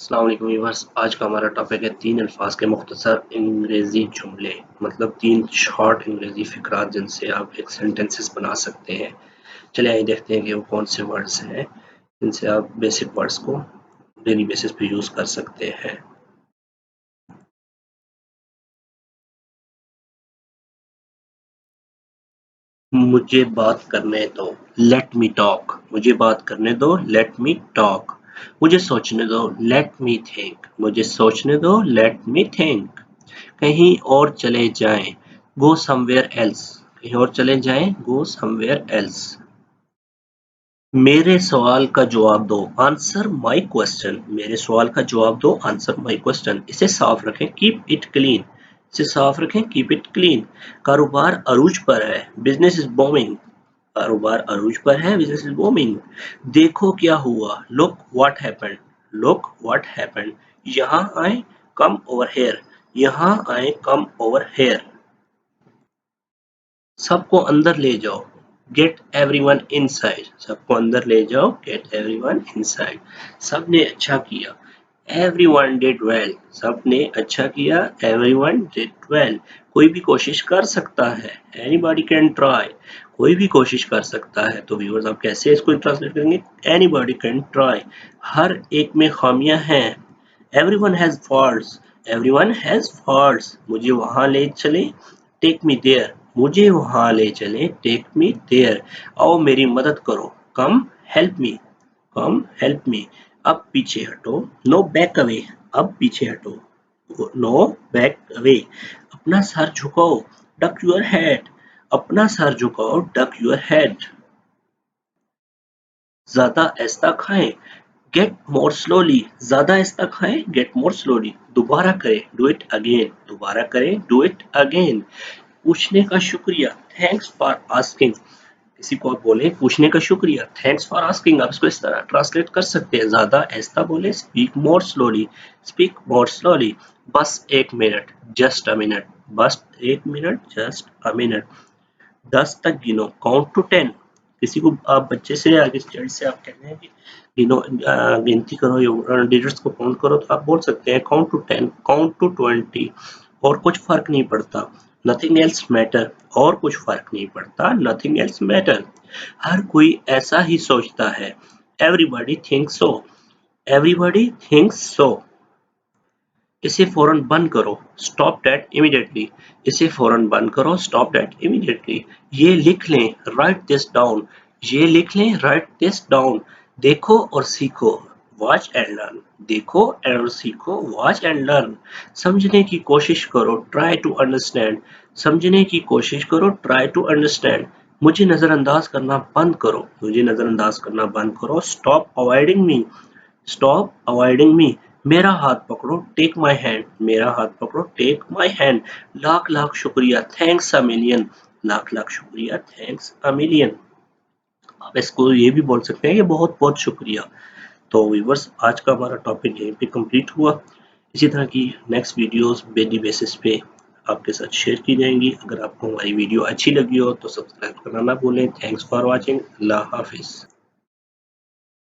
अस्सलाम वालेकुम व्यूअर्स। आज का हमारा टॉपिक है 3 अल्फाज के मुख्तसर अंग्रेज़ी जुमले, मतलब 3 शॉर्ट अंग्रेज़ी फ़िक़रात जिनसे आप एक सेंटेंसेस बना सकते हैं। चलिए आइए देखते हैं कि वो कौन से वर्ड्स हैं जिनसे आप बेसिक वर्ड्स को डेली बेसिस पे यूज़ कर सकते हैं। मुझे बात करने दो, लेट मी टॉक। मुझे बात करने दो, लेट मी टॉक। मुझे सोचने दो, लेट मी थिंक। मुझे सोचने दो, लेट मी थिंक। कहीं और चले जाएं, गो समवेयर एल्स। कहीं और चले जाएं, गो समवेयर एल्स। मेरे सवाल का जवाब दो, आंसर माई क्वेश्चन। मेरे सवाल का जवाब दो, आंसर माई क्वेश्चन। इसे साफ रखें, कीप इट क्लीन। इसे साफ रखें, कीप इट क्लीन। कारोबार अरूज पर है, बिजनेस इज बूमिंग। कारोबार अरूज पर है, बिजनेस इज बूमिंग। देखो क्या हुआ, look what happened. Look what happened. यहाँ आए, कम ओवर हेयर। यहाँ आए, कम ओवर हेयर। सबको अंदर ले जाओ, गेट एवरीवन इनसाइड। सबको अंदर ले जाओ, गेट एवरीवन इनसाइड। सबने अच्छा किया, एवरीवन डिड वेल। सबने अच्छा किया, एवरीवन डिड वेल। कोई भी कोशिश कर सकता है, एनीबॉडी कैन ट्राई। कोई भी कोशिश कर सकता है। तो व्यूअर्स आप कैसे इसको ट्रांसलेट करेंगे, एनीबॉडी कैन ट्राई। हर एक में खामियां हैं, everyone has faults. Everyone has faults. मुझे वहां ले चले, टेक मी देयर। मुझे वहां ले चले, टेक मी देयर। आओ मेरी मदद करो, कम हेल्प मी। कम हेल्प मी। अब पीछे हटो, नो बैक अवे। अब पीछे हटो, नो बैक अवे। अपना सर झुकाओ, डक योर हेड। अपना सर झुकाओ, डक योर हेड। ज्यादा ऐसा खाएं, गेट मोर स्लोली। ज्यादा ऐसा खाएं, गेट मोर स्लोली। दोबारा करें, डू इट अगेन। दोबारा करें, डू इट अगेन। पूछने का शुक्रिया, थैंक्स फॉर आस्किंग। किसी को आप बोले पूछने का शुक्रिया, थैंक्स फॉर आस्किंग। आप इसको इस तरह ट्रांसलेट कर सकते हैं, ज्यादा ऐसा बोले, speak more slowly. Speak more slowly. बस एक मिनट, जस्ट अ मिनट। बस एक मिनट, जस्ट अ मिनट। 10 तक गिनो, काउंट टू 10। किसी को आप बच्चे से या किसी चाइल्ड से आप कहते हैं कि गिनो, गिनती करो या डिजिट्स को काउंट करो, तो आप बोल सकते हैं काउंट टू 10, काउंट टू 20। और कुछ फर्क नहीं पड़ता, नथिंग एल्स मैटर। और कुछ फर्क नहीं पड़ता, नथिंग एल्स मैटर। हर कोई ऐसा ही सोचता है, एवरीबॉडी थिंक्स सो। एवरीबॉडी थिंक्स सो। इसे फौरन बंद करो, स्टॉप दैट इमीडिएटली। इसे फौरन बंद करो, स्टॉप दैट इमीडिएटली। ये लिख लें, राइट दिस डाउन। ये लिख लें, राइट दिस डाउन। देखो और सीखो, वॉच एंड लर्न। देखो और सीखो, वॉच एंड लर्न। समझने की कोशिश करो, ट्राई टू अंडरस्टैंड। समझने की कोशिश करो, ट्राई टू अंडरस्टैंड। मुझे नजरअंदाज करना बंद करो। मुझे नजरअंदाज करना बंद करो, stop avoiding me. Stop avoiding me. मेरा हाथ पकड़ो, टेक माई हैंड। मेरा हाथ पकड़ो, take my hand. Lakh lakh शुक्रिया, thanks a million. Lakh lakh शुक्रिया, थैंक्स अ मिलियन। आप इसको ये भी बोल सकते हैं कि बहुत बहुत शुक्रिया। तो व्यूअर्स आज का हमारा टॉपिक यहीं पे कंप्लीट हुआ। इसी तरह की नेक्स्ट वीडियोस डेली बेसिस पे आपके साथ शेयर की जाएंगी। अगर आपको हमारी वीडियो अच्छी लगी हो तो सब्सक्राइब करना ना भूलें। Thanks for watching. अल्लाह हाफिज़।